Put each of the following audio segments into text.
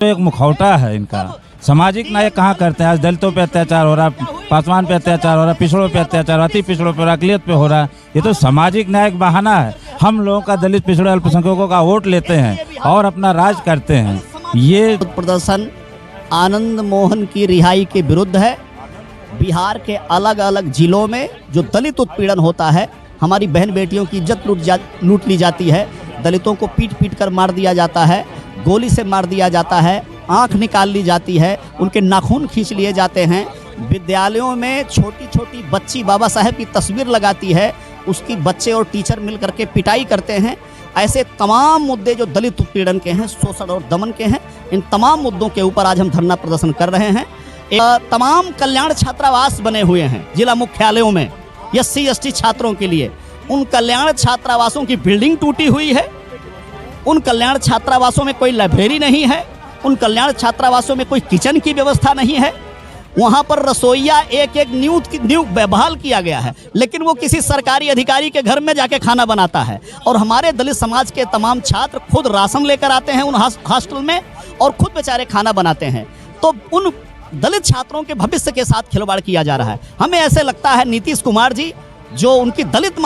तो एक मुखौटा है इनका। सामाजिक न्याय कहाँ करते हैं? आज दलितों पे अत्याचार हो रहा, पासवान पे अत्याचार हो रहा, पिछड़ों पे अत्याचार, अति पिछड़ों पे, अकलियत पे हो रहा। ये तो सामाजिक न्याय का बहाना है। हम लोगों का दलित, पिछड़े, अल्पसंख्यकों का वोट लेते हैं और अपना राज करते हैं। ये प्रदर्शन आनंद मोहन की रिहाई के विरुद्ध है। बिहार के अलग अलग जिलों में जो दलित उत्पीड़न होता है, हमारी बहन बेटियों की इज्जत लूट ली जाती है, दलितों को पीट पीट कर मार दिया जाता है, गोली से मार दिया जाता है, आंख निकाल ली जाती है, उनके नाखून खींच लिए जाते हैं। विद्यालयों में छोटी छोटी बच्ची बाबा साहेब की तस्वीर लगाती है, उसकी बच्चे और टीचर मिल करके पिटाई करते हैं। ऐसे तमाम मुद्दे जो दलित उत्पीड़न के हैं, शोषण और दमन के हैं, इन तमाम मुद्दों के ऊपर आज हम धरना प्रदर्शन कर रहे हैं। तमाम कल्याण छात्रावास बने हुए हैं जिला मुख्यालयों में SC ST छात्रों के लिए। उन कल्याण छात्रावासों की बिल्डिंग टूटी हुई है, उन कल्याण छात्रावासों में कोई लाइब्रेरी नहीं है, उन कल्याण छात्रावासों में कोई किचन की व्यवस्था नहीं है। वहाँ पर रसोईया एक न्यू बहाल किया गया है, लेकिन वो किसी सरकारी अधिकारी के घर में जाके खाना बनाता है। और हमारे दलित समाज के तमाम छात्र खुद राशन लेकर आते हैं उन हॉस्टल में और खुद बेचारे खाना बनाते हैं। तो उन दलित छात्रों के भविष्य के साथ खिलवाड़ किया जा रहा है। हमें ऐसे लगता है नीतीश कुमार जी, जो उनकी दलित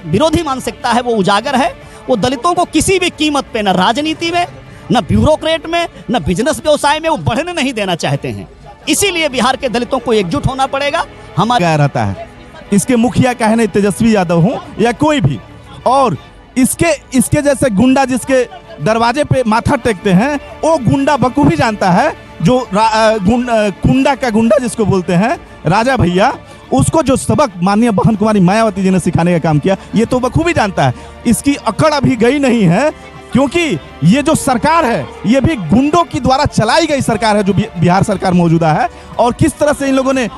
विरोधी मानसिकता है, वो उजागर है। वो दलितों को किसी भी कीमत पे, न राजनीति में, न ब्यूरोक्रेट में, न बिजनेस व्यवसाय में वो बढ़ने नहीं देना चाहते हैं। इसीलिए बिहार के दलितों को एकजुट होना पड़ेगा। हमारा रहता है, इसके मुखिया कहे नहीं तेजस्वी यादव हूँ या कोई भी, और इसके जैसे गुंडा जिसके दरवाजे पे माथा टेकते हैं, वो गुंडा बखूबी जानता है। जो कुंडा का गुंडा जिसको बोलते हैं, राजा भैया, उसको जो सबक माननीय बहन कुमारी मायावती जी ने सिखाने का काम किया, ये तो बखूबी जानता है। इसकी अकड़ अभी गई नहीं है, क्योंकि ये जो सरकार है, ये भी गुंडों की द्वारा चलाई गई सरकार है, जो बिहार सरकार मौजूदा है। और किस तरह से इन लोगों ने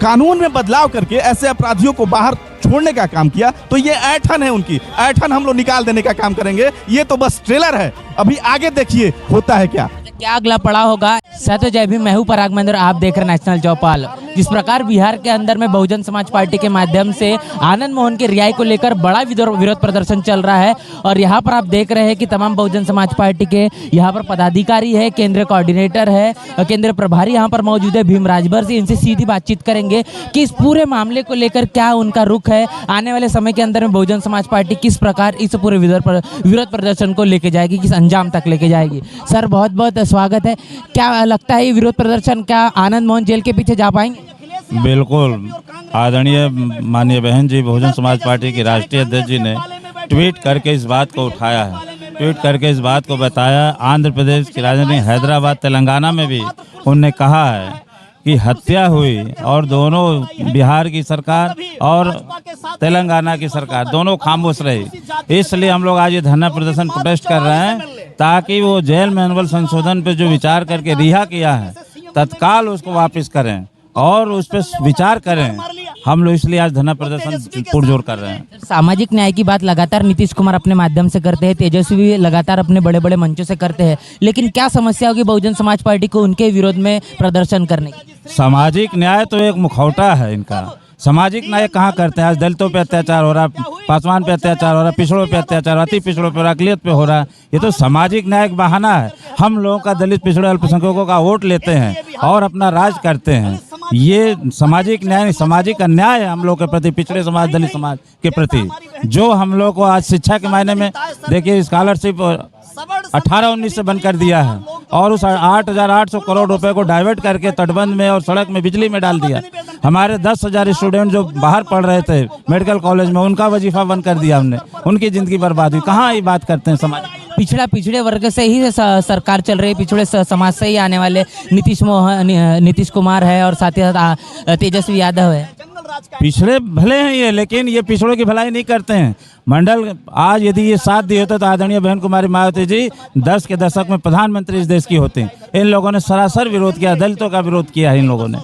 कानून में बदलाव करके ऐसे अपराधियों को बाहर छोड़ने का काम किया, तो ये ऐठन है, उनकी ऐठन हम लोग निकाल देने का काम करेंगे। ये तो बस ट्रेलर है, अभी आगे देखिए होता है क्या अगला पड़ा होगा। सत्य जय भीम, मैं हूं पराग महेंद्र, आप देख रहे हैं नेशनल चौपाल। जिस प्रकार बिहार के अंदर में बहुजन समाज पार्टी के माध्यम से आनंद मोहन की रिहाई को लेकर बड़ा विरोध प्रदर्शन चल रहा है, और यहाँ पर आप देख रहे हैं कि तमाम बहुजन समाज पार्टी के यहाँ पर पदाधिकारी है, केंद्रीय कोऑर्डिनेटर है, केंद्रीय प्रभारी यहाँ पर मौजूद है भीम राजभर से। इनसे सीधी बातचीत करेंगे कि इस पूरे मामले को लेकर क्या उनका रुख है, आने वाले समय के अंदर में बहुजन समाज पार्टी किस प्रकार इस पूरे विरोध प्रदर्शन को लेके जाएगी, किस अंजाम तक लेके जाएगी। सर, बहुत बहुत स्वागत है। क्या लगता है ये विरोध प्रदर्शन, क्या आनंद मोहन जेल के पीछे जा पाएंगे? बिल्कुल। आदरणीय माननीय बहन जी, बहुजन समाज पार्टी की राष्ट्रीय अध्यक्ष जी ने ट्वीट करके इस बात को उठाया है, ट्वीट करके इस बात को बताया। आंध्र प्रदेश की राजधानी हैदराबाद, तेलंगाना में भी उन्होंने कहा है कि हत्या हुई, और दोनों बिहार की सरकार और तेलंगाना की सरकार दोनों खामोश रही। इसलिए हम लोग आज ये धरना प्रदर्शन प्रोटेस्ट कर रहे हैं, ताकि वो जेल मैनुअल संशोधन पे जो विचार करके रिहा किया है, तत्काल उसको वापस करें और उस पर विचार करें। हम लोग इसलिए आज धरना प्रदर्शन पुरजोर कर रहे हैं। सामाजिक न्याय की बात लगातार नीतीश कुमार अपने माध्यम से करते हैं, तेजस्वी भी लगातार अपने बड़े बड़े मंचों से करते हैं, लेकिन क्या समस्या होगी बहुजन समाज पार्टी को उनके विरोध में प्रदर्शन करने की? सामाजिक न्याय तो एक मुखौटा है इनका। सामाजिक न्याय कहाँ करते हैं? आज दलितों पे अत्याचार हो रहा, पासवान पे अत्याचार हो रहा, पिछड़ों पे अत्याचार, अति पिछड़ों पे, अकलियत पे हो रहा। ये तो सामाजिक न्याय का बहाना है। हम लोगों का दलित, पिछड़े, अल्पसंख्यकों का वोट लेते हैं और अपना राज करते हैं। ये सामाजिक न्याय, सामाजिक अन्याय है हम लोग के प्रति, पिछड़े समाज, दलित समाज के प्रति। जो हम लोग को आज शिक्षा के मायने में देखिए स्कॉलरशिप 18-19 से बंद कर दिया है, और उस 8,800 करोड़ रुपए को डाइवर्ट करके तटबंध में और सड़क में, बिजली में डाल दिया। हमारे 10,000 स्टूडेंट जो बाहर पढ़ रहे थे मेडिकल कॉलेज में, उनका वजीफा बंद कर दिया हमने, उनकी जिंदगी बर्बाद हुई। कहाँ ये बात करते हैं? समाज पिछड़े वर्ग से ही सरकार चल रही है, पिछड़े समाज से ही आने वाले नीतीश कुमार है और साथ ही साथ तेजस्वी यादव है। पिछड़े भले हैं ये, लेकिन ये पिछड़ों की भलाई नहीं करते हैं। मंडल आज यदि ये साथ दिए होते तो आदरणीय बहन कुमारी मायावती जी 10 के दशक में प्रधानमंत्री इस देश की होते हैं। इन लोगों ने सरासर विरोध किया, दलितों का विरोध किया है इन लोगों ने।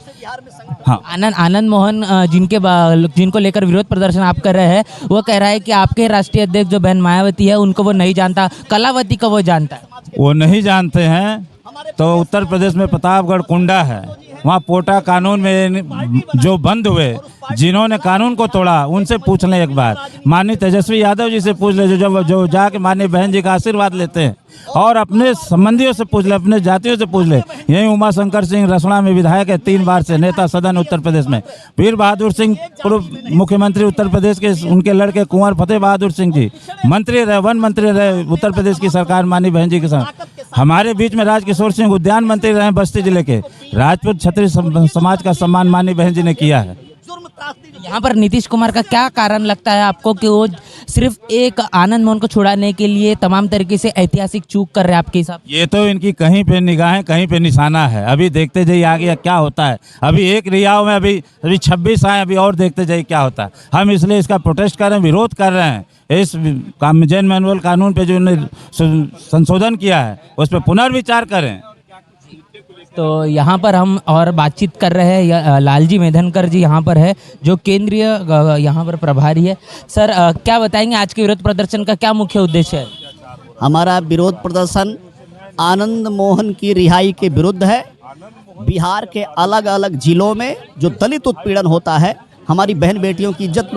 हाँ, आनंद मोहन जिनको लेकर विरोध प्रदर्शन आप कर रहे हैं, वो कह रहा है कि आपके राष्ट्रीय अध्यक्ष जो बहन मायावती है उनको वो नहीं जानता, कलावती को वो जानता है। वो नहीं जानते हैं तो उत्तर प्रदेश में प्रतापगढ़ कुंडा है, वहाँ पोटा कानून में जो बंद हुए, जिन्होंने कानून को तोड़ा, उनसे पूछ लें एक बार। माननीय तेजस्वी यादव जी से पूछ ले, जो जाके माननीय बहन जी का आशीर्वाद लेते हैं, और अपने संबंधियों से पूछ ले, अपने जातियों से पूछ ले। यही उमा शंकर सिंह रसोड़ा में विधायक है, 3 बार से नेता सदन उत्तर प्रदेश में। वीर बहादुर सिंह पूर्व मुख्यमंत्री उत्तर प्रदेश के, उनके लड़के कुंवर फतेह बहादुर सिंह जी मंत्री रहे, वन मंत्री रहे उत्तर प्रदेश की सरकार माननीय बहन जी के साथ। हमारे बीच में राजकिशोर सिंह उद्यान मंत्री रहे बस्ती जिले के। राजपूत क्षत्रिय समाज का सम्मान माननीय बहन जी ने किया है। यहाँ पर नीतीश कुमार का क्या कारण लगता है आपको कि वो सिर्फ एक आनंद मोहन को छुड़ाने के लिए तमाम तरीके से ऐतिहासिक चूक कर रहे हैं आपके हिसाब? ये तो इनकी कहीं पे निगाहें, कहीं पे निशाना है। अभी देखते जाइए आगे क्या होता है। अभी एक रियाव में अभी 26 आए, अभी और देखते जाइए क्या होता है। हम इसलिए इसका प्रोटेस्ट कर रहे हैं, विरोध कर रहे हैं। इस जैन मैनुअल कानून पे जो संशोधन किया है उस पर पुनर्विचार करें। तो यहाँ पर हम और बातचीत कर रहे हैं, लालजी मेधनकर जी यहाँ पर है, जो केंद्रीय यहाँ पर प्रभारी है। सर, क्या बताएंगे आज के विरोध प्रदर्शन का क्या मुख्य उद्देश्य है? हमारा विरोध प्रदर्शन आनंद मोहन की रिहाई के विरुद्ध है। बिहार के अलग अलग जिलों में जो दलित उत्पीड़न होता है, हमारी बहन बेटियों की इज्जत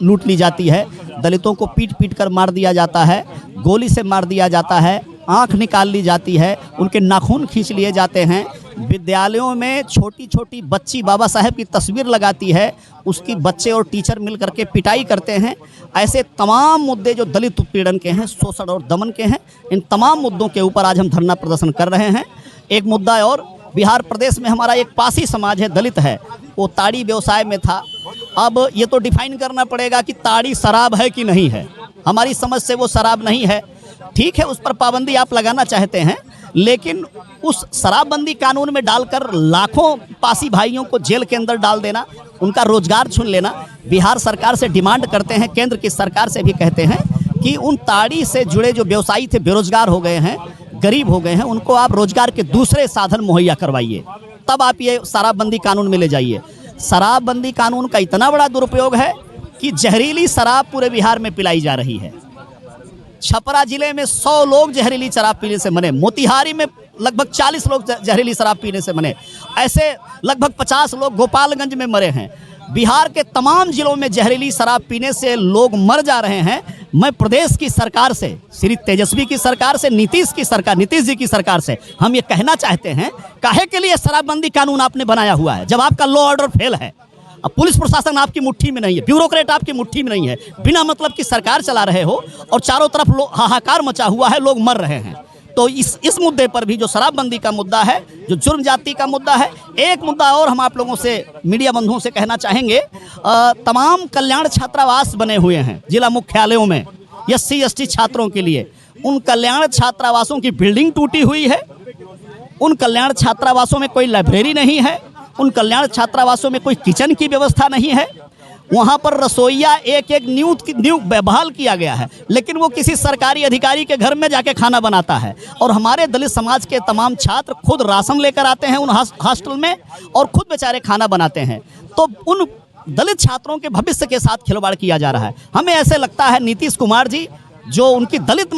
लूट ली जाती है, दलितों को पीट पीट कर मार दिया जाता है, गोली से मार दिया जाता है, आंख निकाल ली जाती है, उनके नाखून खींच लिए जाते हैं। विद्यालयों में छोटी छोटी बच्ची बाबा साहेब की तस्वीर लगाती है, उसकी बच्चे और टीचर मिल करके पिटाई करते हैं। ऐसे तमाम मुद्दे जो दलित उत्पीड़न के हैं, शोषण और दमन के हैं, इन तमाम मुद्दों के ऊपर आज हम धरना प्रदर्शन कर रहे हैं। एक मुद्दा और, बिहार प्रदेश में हमारा एक पासी समाज है, दलित है, वो ताड़ी व्यवसाय में था। अब ये तो डिफाइन करना पड़ेगा कि ताड़ी शराब है कि नहीं है। हमारी समझ से वो शराब नहीं है, ठीक है, उस पर पाबंदी आप लगाना चाहते हैं, लेकिन उस शराबबंदी कानून में डालकर लाखों पासी भाइयों को जेल के अंदर डाल देना, उनका रोजगार छीन लेना। बिहार सरकार से डिमांड करते हैं, केंद्र की सरकार से भी कहते हैं कि उन ताड़ी से जुड़े जो व्यवसायी थे, बेरोजगार हो गए हैं, गरीब हो गए हैं, उनको आप रोजगार के दूसरे साधन मुहैया करवाइए, तब आप ये शराबबंदी कानून में ले जाइए। शराबबंदी कानून का इतना बड़ा दुरुपयोग है कि जहरीली शराब पूरे बिहार में पिलाई जा रही है। छपरा जिले में 100 लोग जहरीली शराब पीने से मरे, मोतिहारी में लगभग 40 लोग जहरीली शराब पीने से मरे, ऐसे लगभग 50 लोग गोपालगंज में मरे हैं। बिहार के तमाम जिलों में जहरीली शराब पीने से लोग मर जा रहे हैं। मैं प्रदेश की सरकार से, श्री तेजस्वी की सरकार से, नीतीश जी की सरकार से हम ये कहना चाहते हैं, काहे के लिए शराबबंदी कानून आपने बनाया हुआ है जब आपका लॉ ऑर्डर फेल है? अब पुलिस प्रशासन आपकी मुट्ठी में नहीं है, ब्यूरोक्रेट आपकी मुट्ठी में नहीं है, बिना मतलब की सरकार चला रहे हो और चारों तरफ हाहाकार मचा हुआ है, लोग मर रहे हैं। तो इस मुद्दे पर भी जो शराबबंदी का मुद्दा है, जो जुर्म जाति का मुद्दा है, एक मुद्दा और हम आप लोगों से, मीडिया बंधुओं से कहना चाहेंगे, तमाम कल्याण छात्रावास बने हुए हैं जिला मुख्यालयों में SC/ST छात्रों के लिए। उन कल्याण छात्रावासों की बिल्डिंग टूटी हुई है, उन कल्याण छात्रावासों में कोई लाइब्रेरी नहीं है, उन कल्याण छात्रावासों में कोई किचन की व्यवस्था नहीं है, वहाँ पर रसोईया एक न्यू बहाल किया गया है, लेकिन वो किसी सरकारी अधिकारी के घर में जाके खाना बनाता है। और हमारे दलित समाज के तमाम छात्र खुद राशन लेकर आते हैं उन हॉस्टल में और खुद बेचारे खाना बनाते हैं। तो उन दलित छात्रों के भविष्य के साथ खिलवाड़ किया जा रहा है। हमें ऐसे लगता है नीतीश कुमार जी, जो उनकी दलित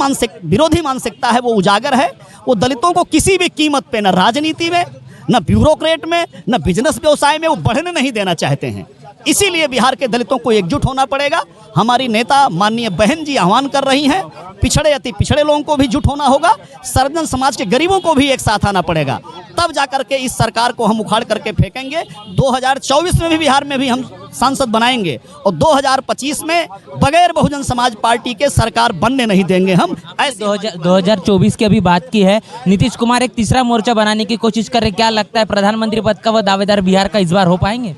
विरोधी मानसिकता है, वो उजागर है। वो दलितों को किसी भी कीमत पे, न राजनीति में, न ब्यूरोक्रेट में, न बिजनेस व्यवसाय में वो बढ़ने नहीं देना चाहते हैं। इसीलिए बिहार के दलितों को एकजुट होना पड़ेगा। हमारी नेता माननीय बहन जी आह्वान कर रही हैं, पिछड़े अति पिछड़े लोगों को भी जुट होना होगा, सर्वजन समाज के गरीबों को भी एक साथ आना पड़ेगा, तब जाकर के इस सरकार को हम उखाड़ करके फेंकेंगे। 2024 में भी बिहार में भी हम सांसद बनाएंगे और 2025 में बगैर बहुजन समाज पार्टी के सरकार बनने नहीं देंगे हम। ऐसे 2024 की अभी बात की है, नीतीश कुमार एक तीसरा मोर्चा बनाने की कोशिश कर रहे, क्या लगता है प्रधानमंत्री पद का वो दावेदार बिहार का इस बार हो पाएंगे?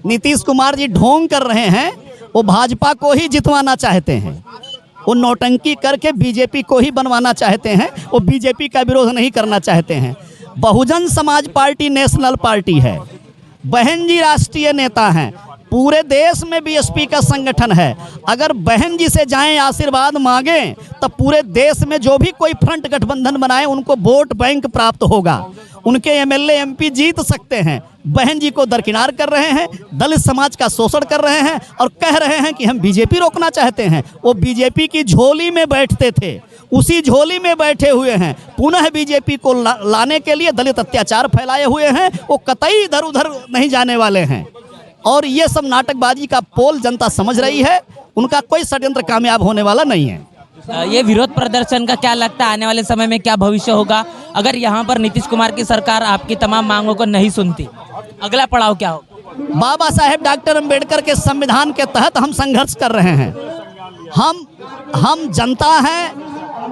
नीतीश कुमार जी ढोंग कर रहे हैं, वो भाजपा को ही जितवाना चाहते हैं, वो नौटंकी करके बीजेपी को ही बनवाना चाहते हैं, वो बीजेपी का विरोध नहीं करना चाहते हैं। Bahujan Samaj party national party है, बहन जी राष्ट्रीय नेता हैं, पूरे देश में बीएसपी का संगठन है। अगर बहन जी से जाएं आशीर्वाद मांगें, तो पूरे देश में जो भी कोई फ्रंट गठबंधन बनाए उनको वोट बैंक प्राप्त होगा, उनके MLA MP जीत सकते हैं। बहन जी को दरकिनार कर रहे हैं, दलित समाज का शोषण कर रहे हैं और कह रहे हैं कि हम बीजेपी रोकना चाहते हैं। वो बीजेपी की झोली में बैठते थे, उसी झोली में बैठे हुए हैं। पुनः बीजेपी को लाने के लिए दलित अत्याचार फैलाए हुए हैं। वो कतई इधर उधर नहीं जाने वाले हैं और ये सब नाटकबाजी का पोल जनता समझ रही है। उनका कोई षड्यंत्र कामयाब होने वाला नहीं है। ये विरोध प्रदर्शन का क्या लगता है आने वाले समय में क्या भविष्य होगा अगर यहाँ पर नीतीश कुमार की सरकार आपकी तमाम मांगों को नहीं सुनती? अगला पड़ाव क्या होगा? बाबा साहेब डॉक्टर अंबेडकर के संविधान के तहत हम संघर्ष कर रहे हैं। हम जनता हैं,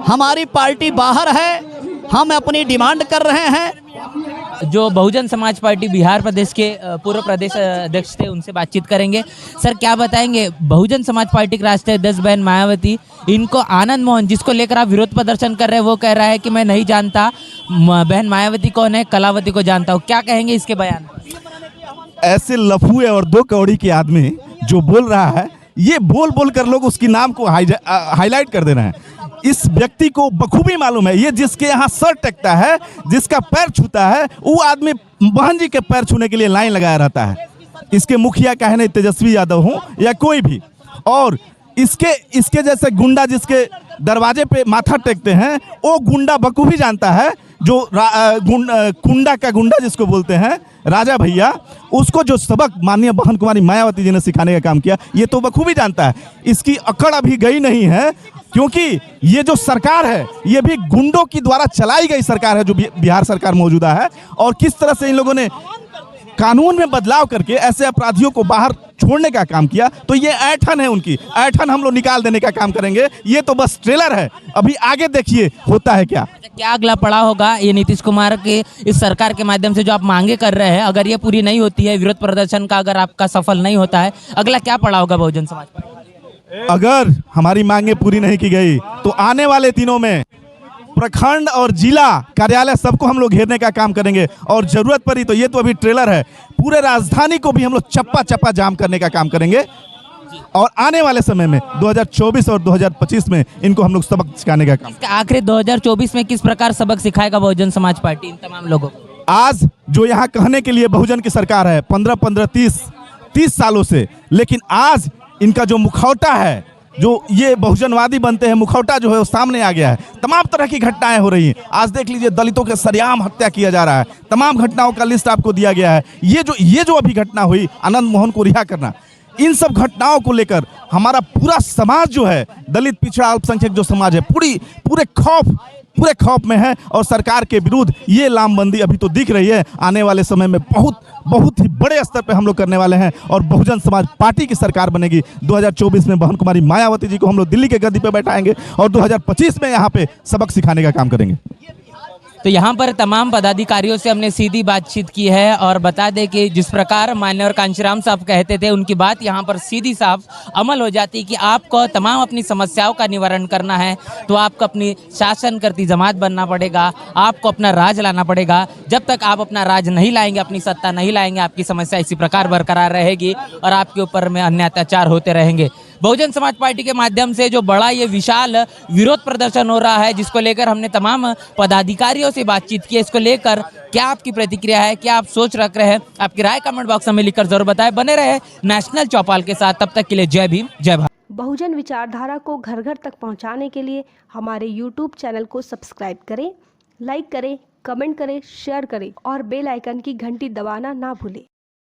हमारी पार्टी बाहर है, हम अपनी डिमांड कर रहे हैं। जो बहुजन समाज पार्टी बिहार प्रदेश के पूर्व प्रदेश अध्यक्ष थे उनसे बातचीत करेंगे। सर क्या बताएंगे, बहुजन समाज पार्टी के राष्ट्रीय अध्यक्ष बहन मायावती, इनको आनंद मोहन जिसको लेकर आप विरोध प्रदर्शन कर रहे हैं वो कह रहा है कि मैं नहीं जानता बहन मायावती कौन है, कलावती को जानता हूँ। क्या कहेंगे इसके बयान? ऐसे लफुए और दो कौड़ी के आदमी जो बोल रहा है, ये बोल बोल कर लोग उसकी नाम को हाईलाइट कर दे रहे हैं। इस व्यक्ति को बखूबी मालूम है, ये जिसके यहाँ सर टेकता है, जिसका पैर छूता है, वो आदमी बहन जी के पैर छूने के लिए लाइन लगाया रहता है। इसके मुखिया कहे नहीं तेजस्वी यादव हूँ या कोई भी, और इसके जैसे गुंडा जिसके दरवाजे पे माथा टेकते हैं, वो गुंडा बखूबी जानता है। जो कुंडा का गुंडा जिसको बोलते हैं राजा भैया, उसको जो सबक माननीय बहन कुमारी मायावती जी ने सिखाने का काम किया, ये तो बखूबी जानता है। इसकी अकड़ अभी गई नहीं है, क्योंकि ये जो सरकार है ये भी गुंडों की द्वारा चलाई गई सरकार है, जो बिहार सरकार मौजूदा है। और किस तरह से इन लोगों ने कानून में बदलाव करके ऐसे अपराधियों को बाहर छोड़ने का काम किया, तो ये ऐठन है, उनकी ऐठन हम लोग निकाल देने का काम करेंगे। ये तो बस ट्रेलर है, अभी आगे देखिए होता है क्या। क्या अगला पड़ाव होगा ये नीतीश कुमार के इस सरकार के माध्यम से जो आप मांगे कर रहे हैं, अगर ये पूरी नहीं होती है, विरोध प्रदर्शन का अगर आपका सफल नहीं होता है, अगला क्या पड़ाव होगा बहुजन समाज पार्टी? अगर हमारी मांगे पूरी नहीं की गई तो आने वाले दिनों में प्रखंड और जिला कार्यालय सबको हम लोग घेरने का काम करेंगे, और जरूरत पड़ी तो ये तो अभी ट्रेलर है, पूरे राजधानी को भी हम लोग चप्पा चप्पा जाम करने का काम करेंगे। और आने वाले समय में 2024 और 2025 में इनको हम लोग सबक सिखाने का काम। आखिर 2024 में किस प्रकार सबक सिखाएगा बहुजन समाज पार्टी इन तमाम लोगों को? आज जो यहाँ कहने के लिए बहुजन की सरकार है 15-15, 30 सालों से, लेकिन आज इनका जो मुखौटा है, जो ये बहुजनवादी बनते हैं, मुखौटा जो है वो सामने आ गया है। तमाम तरह की घटनाएं हो रही हैं। आज देख लीजिए, दलितों के सरेआम हत्या किया जा रहा है, तमाम घटनाओं का लिस्ट आपको दिया गया है। ये जो अभी घटना हुई, आनंद मोहन को रिहा करना, इन सब घटनाओं को लेकर हमारा पूरा समाज जो है, दलित पिछड़ा अल्पसंख्यक जो समाज है, पूरे खौफ में है। और सरकार के विरुद्ध ये लामबंदी अभी तो दिख रही है, आने वाले समय में बहुत ही बड़े स्तर पे हम लोग करने वाले हैं और बहुजन समाज पार्टी की सरकार बनेगी। 2024 में बहन कुमारी मायावती जी को हम लोग दिल्ली के गद्दी पे बैठाएंगे और 2025 में यहाँ पे सबक सिखाने का काम करेंगे। तो यहाँ पर तमाम पदाधिकारियों से हमने सीधी बातचीत की है और बता दें कि जिस प्रकार मान्यवर कांशीराम साहब कहते थे, उनकी बात यहाँ पर सीधी साफ अमल हो जाती कि आपको तमाम अपनी समस्याओं का निवारण करना है तो आपको अपनी शासन करती जमात बनना पड़ेगा, आपको अपना राज लाना पड़ेगा। जब तक आप अपना राज नहीं लाएंगे, अपनी सत्ता नहीं लाएंगे, आपकी समस्या इसी प्रकार बरकरार रहेगी और आपके ऊपर में अन्य अत्याचार होते रहेंगे। बहुजन समाज पार्टी के माध्यम से जो बड़ा ये विशाल विरोध प्रदर्शन हो रहा है, जिसको लेकर हमने तमाम पदाधिकारियों से बातचीत की, इसको लेकर क्या आपकी प्रतिक्रिया है, क्या आप सोच रख रहे हैं, आपकी राय कमेंट बॉक्स में लिखकर जरूर बताएं। बने रहे नेशनल चौपाल के साथ, तब तक के लिए जय भीम, जय भारत। बहुजन विचारधारा को घर घर तक पहुंचाने के लिए हमारे YouTube चैनल को सब्सक्राइब करें, लाइक करें, कमेंट करें, शेयर करें और बेल आइकन की घंटी दबाना ना भूलें।